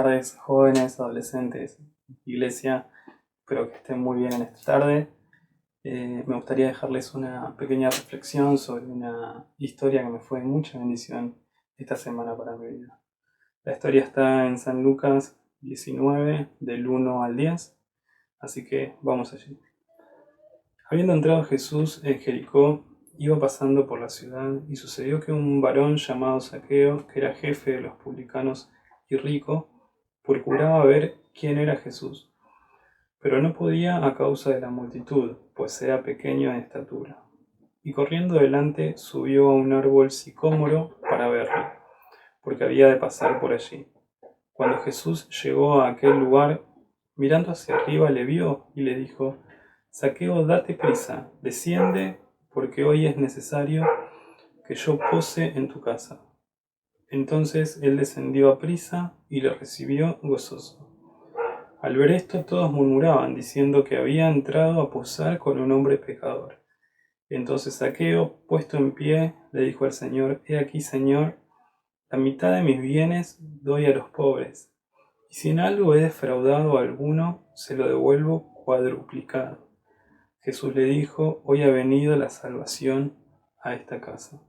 tardes, jóvenes, adolescentes, iglesia. Espero que estén muy bien en esta tarde. Me gustaría dejarles una pequeña reflexión sobre una historia que me fue de mucha bendición esta semana para mi vida. La historia está en San Lucas 19, del 1 al 10, así que vamos allí. Habiendo entrado Jesús en Jericó, iba pasando por la ciudad, y sucedió que un varón llamado Zaqueo, que era jefe de los publicanos y rico, procuraba ver quién era Jesús, pero no podía a causa de la multitud, pues era pequeño en estatura. Y corriendo delante subió a un árbol sicómoro para verlo, porque había de pasar por allí. Cuando Jesús llegó a aquel lugar, mirando hacia arriba le vio y le dijo: Zaqueo, date prisa, desciende, porque hoy es necesario que yo pose en tu casa. Entonces él descendió a prisa y le recibió gozoso. Al ver esto, todos murmuraban, diciendo que había entrado a posar con un hombre pecador. Entonces Zaqueo, puesto en pie, le dijo al Señor: He aquí, Señor, la mitad de mis bienes doy a los pobres, y si en algo he defraudado a alguno, se lo devuelvo cuadruplicado. Jesús le dijo: Hoy ha venido la salvación a esta casa.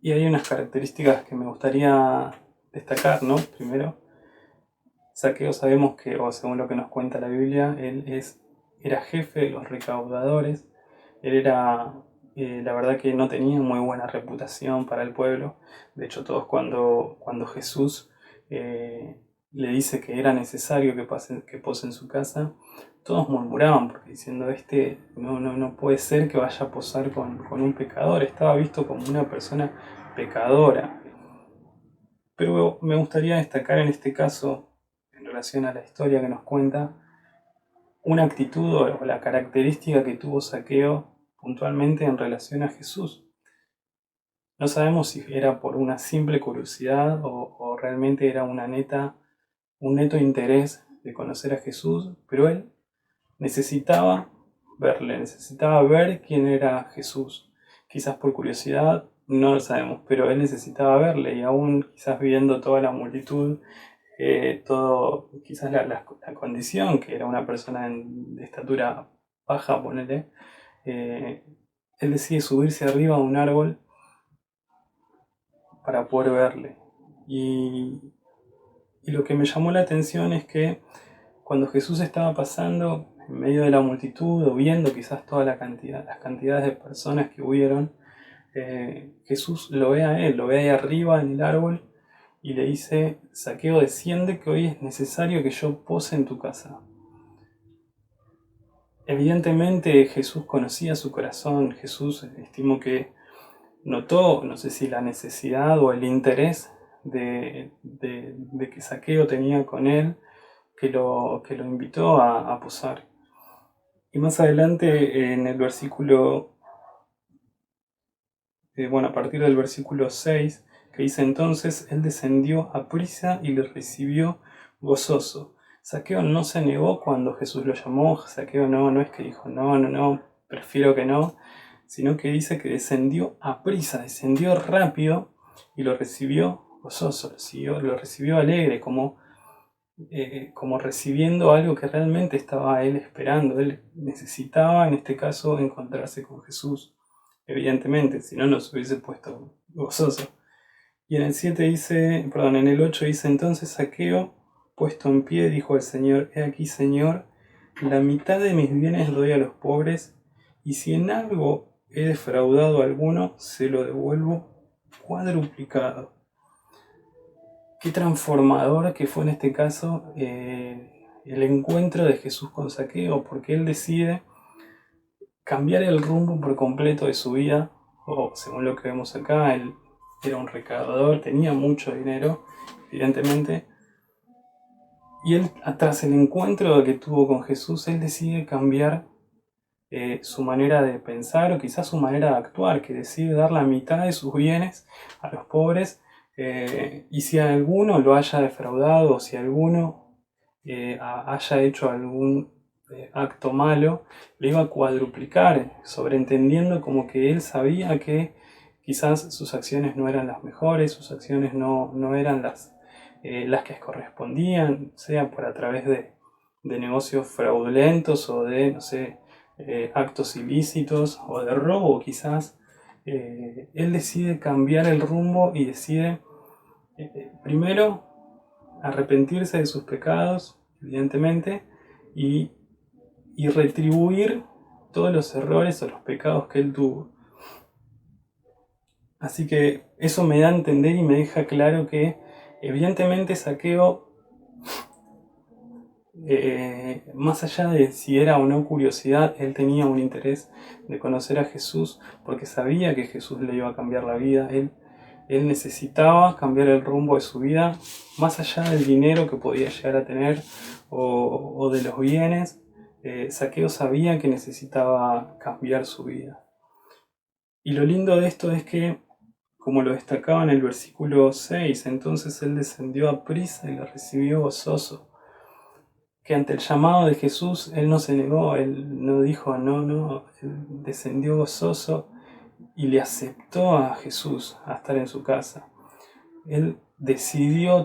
Y hay unas características que me gustaría destacar, ¿no? Primero, Zaqueo sabemos que, o según lo que nos cuenta la Biblia, era jefe de los recaudadores. Él era, la verdad que no tenía muy buena reputación para el pueblo. De hecho, todos cuando Jesús le dice que era necesario que pose en su casa, todos murmuraban, porque diciendo: no puede ser que vaya a posar con un pecador. Estaba visto como una persona pecadora. Pero me gustaría destacar en este caso, en relación a la historia que nos cuenta, una actitud o la característica que tuvo Zaqueo puntualmente en relación a Jesús. No sabemos si era por una simple curiosidad o realmente era un neto interés de conocer a Jesús, pero él necesitaba verle, necesitaba ver quién era Jesús. Quizás por curiosidad, no lo sabemos, pero él necesitaba verle, y aún quizás viendo toda la multitud, quizás la condición, que era una persona de estatura baja, ponele, él decide subirse arriba a un árbol para poder verle. Y lo que me llamó la atención es que cuando Jesús estaba pasando en medio de la multitud, o viendo quizás toda las cantidades de personas que hubieron, Jesús lo ve a él, lo ve ahí arriba en el árbol, y le dice: Zaqueo, desciende, que hoy es necesario que yo pose en tu casa. Evidentemente Jesús conocía su corazón. Jesús, estimo que notó, no sé si la necesidad o el interés de que Zaqueo tenía con él, que lo invitó a posar. Y más adelante en el versículo, a partir del versículo 6, que dice: Entonces él descendió a prisa y le recibió gozoso. Zaqueo no se negó cuando Jesús lo llamó. Zaqueo no es que dijo: no, prefiero que no, sino que dice que descendió a prisa, descendió rápido y lo recibió gozoso, lo recibió alegre, como recibiendo algo que realmente estaba él esperando. Él necesitaba, en este caso, encontrarse con Jesús. Evidentemente, si no, nos hubiese puesto gozoso. Y en el 8 dice: Entonces Zaqueo, puesto en pie, dijo al Señor: He aquí, Señor, la mitad de mis bienes doy a los pobres, y si en algo he defraudado a alguno, se lo devuelvo cuadruplicado. Qué transformador que fue en este caso el encuentro de Jesús con Zaqueo, porque él decide cambiar el rumbo por completo de su vida, o según lo que vemos acá, él era un recaudador, tenía mucho dinero, evidentemente, y él, tras el encuentro que tuvo con Jesús, él decide cambiar su manera de pensar, o quizás su manera de actuar, que decide dar la mitad de sus bienes a los pobres, y si alguno lo haya defraudado, o si alguno haya hecho algún acto malo, le iba a cuadruplicar, sobreentendiendo como que él sabía que quizás sus acciones no eran las mejores, sus acciones no eran las que correspondían, sea por a través de negocios fraudulentos o de, no sé, actos ilícitos o de robo quizás. Él decide cambiar el rumbo y decide primero arrepentirse de sus pecados, evidentemente, y, y retribuir todos los errores o los pecados que él tuvo. Así que eso me da a entender y me deja claro que evidentemente Zaqueo, más allá de si era o no curiosidad, él tenía un interés de conocer a Jesús porque sabía que Jesús le iba a cambiar la vida. Él necesitaba cambiar el rumbo de su vida, más allá del dinero que podía llegar a tener o de los bienes. Zaqueo sabía que necesitaba cambiar su vida. Y lo lindo de esto es que, como lo destacaba en el versículo 6, entonces él descendió a prisa y lo recibió gozoso. Que ante el llamado de Jesús, él no se negó, él no dijo no, él descendió gozoso y le aceptó a Jesús a estar en su casa. Él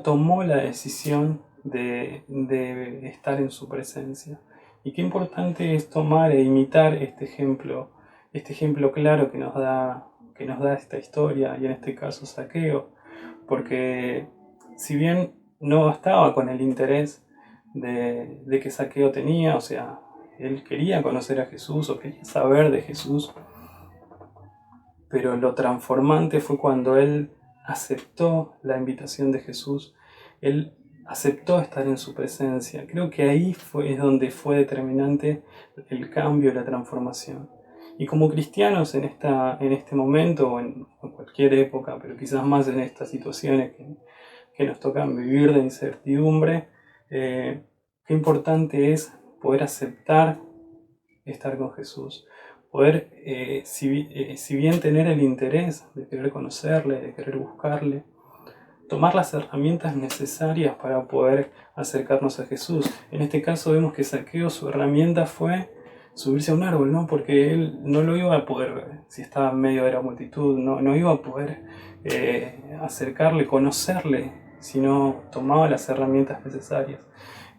tomó la decisión de estar en su presencia. Y qué importante es tomar e imitar este ejemplo claro que nos da esta historia, y en este caso Zaqueo, porque si bien no bastaba con el interés de que Zaqueo tenía, o sea, él quería conocer a Jesús o quería saber de Jesús, pero lo transformante fue cuando él aceptó la invitación de Jesús, él aceptó estar en su presencia. Creo que ahí es donde fue determinante el cambio, la transformación. Y como cristianos en este momento o en cualquier época, pero quizás más en estas situaciones que nos tocan vivir de incertidumbre, qué importante es poder aceptar estar con Jesús, poder, si bien tener el interés de querer conocerle, de querer buscarle, tomar las herramientas necesarias para poder acercarnos a Jesús. En este caso vemos que Zaqueo, su herramienta fue subirse a un árbol, ¿no? Porque él no lo iba a poder ver, si estaba en medio de la multitud, no iba a poder acercarle, conocerle, si no tomaba las herramientas necesarias.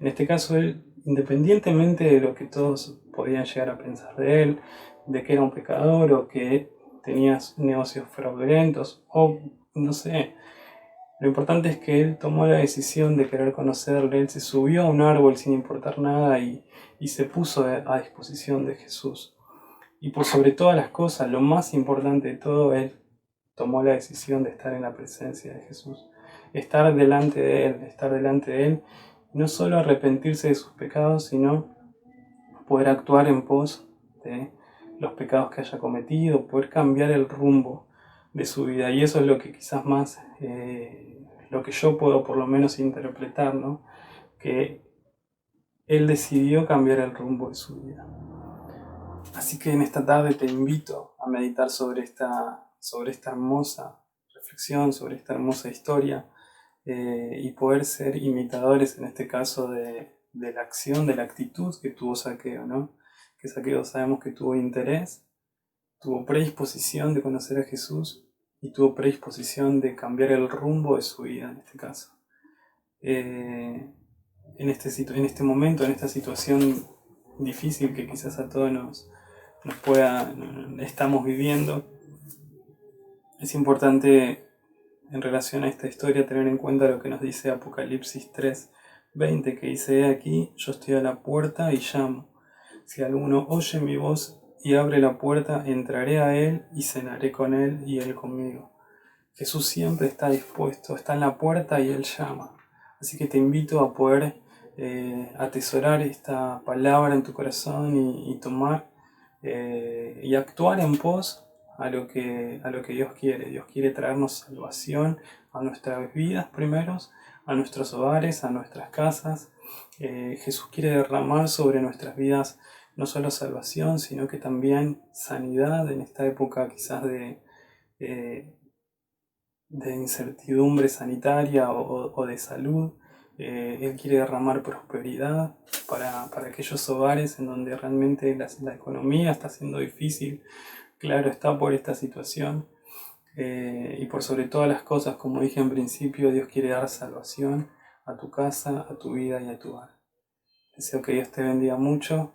En este caso él, independientemente de lo que todos podían llegar a pensar de él, de que era un pecador o que tenía negocios fraudulentos o no sé, lo importante es que él tomó la decisión de querer conocerle, él se subió a un árbol sin importar nada y se puso a disposición de Jesús. Y por sobre todas las cosas, lo más importante de todo, él tomó la decisión de estar en la presencia de Jesús. Estar delante de él, no solo arrepentirse de sus pecados, sino poder actuar en pos de los pecados que haya cometido, poder cambiar el rumbo de su vida. Y eso es lo que quizás más, lo que yo puedo por lo menos interpretar, ¿no? Que él decidió cambiar el rumbo de su vida. Así que en esta tarde te invito a meditar sobre esta hermosa reflexión, sobre esta hermosa historia, y poder ser imitadores en este caso de la acción, de la actitud que tuvo Zaqueo, ¿no? Que Zaqueo sabemos que tuvo interés, tuvo predisposición de conocer a Jesús y tuvo predisposición de cambiar el rumbo de su vida en este caso. En este momento, en esta situación difícil que quizás a todos nos estamos viviendo, es importante en relación a esta historia tener en cuenta lo que nos dice Apocalipsis 3:20, que dice: "He aquí, yo estoy a la puerta y llamo. Si alguno oye mi voz y abre la puerta, entraré a él y cenaré con él y él conmigo". Jesús siempre está dispuesto, está en la puerta y él llama. Así que te invito a poder atesorar esta palabra en tu corazón y tomar y actuar en pos a lo que Dios quiere. Dios quiere traernos salvación a nuestras vidas primeros, a nuestros hogares, a nuestras casas. Jesús quiere derramar sobre nuestras vidas no solo salvación, sino que también sanidad en esta época quizás de incertidumbre sanitaria o de salud. Él quiere derramar prosperidad para aquellos hogares en donde realmente la economía está siendo difícil. Claro, está por esta situación. Y por sobre todas las cosas, como dije en principio, Dios quiere dar salvación a tu casa, a tu vida y a tu hogar. Deseo que Dios te bendiga mucho